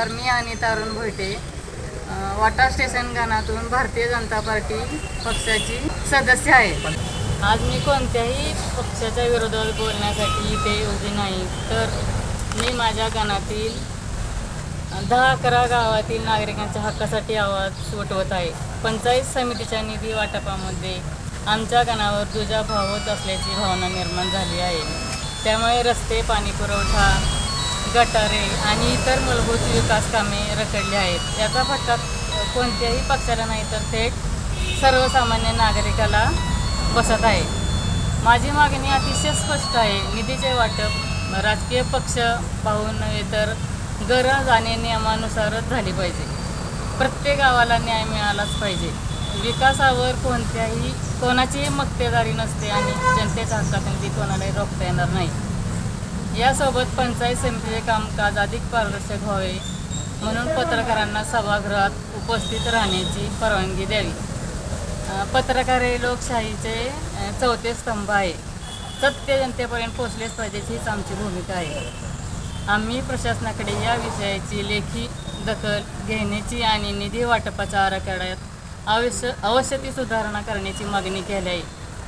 नमस्कार. मी अनिता अरुण भोईटे, वाटा station गणातून Bharatiya Janata party पक्षाची सदस्य आहे. आज मी कोणत्याही पक्षाच्या विरोधात बोलण्यासाठी इथे उभी नाही, तर मी माझ्या गणातील 10-11 गावातील नागरिकांच्या हक्कासाठी आवाज उठवत आहे. पंचायत समितीच्या निधी वाटपामध्ये आमच्या गणावर दुजाभाव होत असल्याची भावना निर्माण झाली आहे. त्यामुळे रस्ते, पाणीपुरवठा, गटारे आणि इतर मूलभूत विकास कामे रखडली आहेत. याचा फटका कोणत्याही पक्षाला नाही, तर थेट सर्वसामान्य नागरिकाला बसत आहे. माझी मागणी अतिशय स्पष्ट आहे. निधीचे वाटप राजकीय पक्ष पाहून नव्हे, तर गरज आणि नियमानुसारच झाली पाहिजे. प्रत्येक गावाला न्याय मिळालाच पाहिजे. विकासावर कोणाचीही मक्तेदारी नसते आणि जनतेच्या हक्कातून ती कोणालाही रोखता येणार नाही. यासोबत पंचायत समितीचे कामकाज अधिक पारदर्शक व्हावे म्हणून पत्रकारांना सभागृहात उपस्थित राहण्याची परवानगी द्यावी. पत्रकार हे लोकशाहीचे चौथे स्तंभ आहे. सत्य जनतेपर्यंत पोचलेच पाहिजे, हीच आमची भूमिका आहे. आम्ही प्रशासनाकडे या विषयाची लेखी दखल घेण्याची आणि निधी वाटपाच्या आराखड्यात अवश्य ती सुधारणा करण्याची मागणी केली आहे.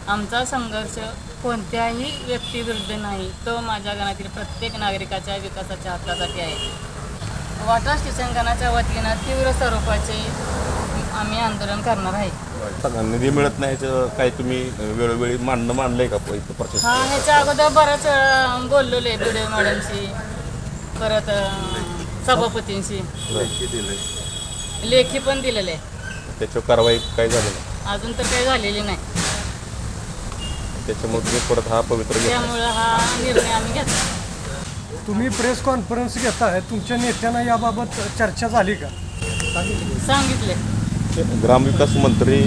आमचा संघर्ष कोणत्याही व्यक्तीविरुद्ध नाही, तो माझ्या गणातील प्रत्येक नागरिकाच्या विकासाच्या हक्कासाठी आहे. वाटा स्टेशन गणाच्या वतीनं तीव्र स्वरूपाचे आम्ही आंदोलन करणार आहे. निधी मिळत नाही काय तुम्ही वेळोवेळी मांडलंय का प्रशासन? हां, ह्याच्या अगोदर बराच वेळा बोललेलो आहे बीडीओ मॅडमशी, परत सभापतींशी लेखी पण दिलेलं आहे. त्याच्यावर कारवाई काय झाली नाही अजून तर काही झालेली नाही. त्याच्यामुळे तुम्ही परत हा पवित्र त्यामुळं हा निर्णय आम्ही घेतला. तुम्ही प्रेस कॉन्फरन्स घेताय, तुमच्या नेत्यांना याबाबत चर्चा झाली का? सांगितले. ग्रामविकास मंत्री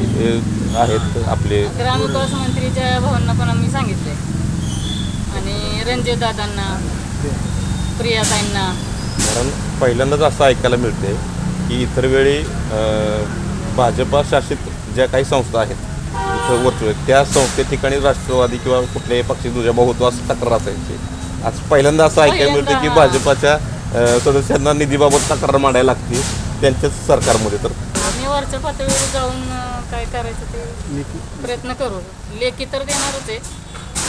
आहेत आपले, ग्रामविकास मंत्रीच्या भावांना पण आम्ही सांगितले आणि रणजित दादांना, प्रियाताईंना. कारण पहिल्यांदाच असं ऐकायला मिळते की इतर वेळी भाजपा शासित ज्या काही संस्था आहेत तिथं वर्तुळ त्या संस्थे ठिकाणी राष्ट्रवादी किंवा कुठल्याही पक्षी दुजाभाव होतो असं तक्रार असायची. आज पहिल्यांदा असं ऐकायला मिळतं की भाजपाच्या सदस्यांना निधीबाबत तक्रार मांडायला लागते त्यांच्याच सरकारमध्ये. तर आम्ही वरच्या पातळीवर जाऊन काय करायचं ते प्रयत्न करू. लेखी तर देणारच आहे.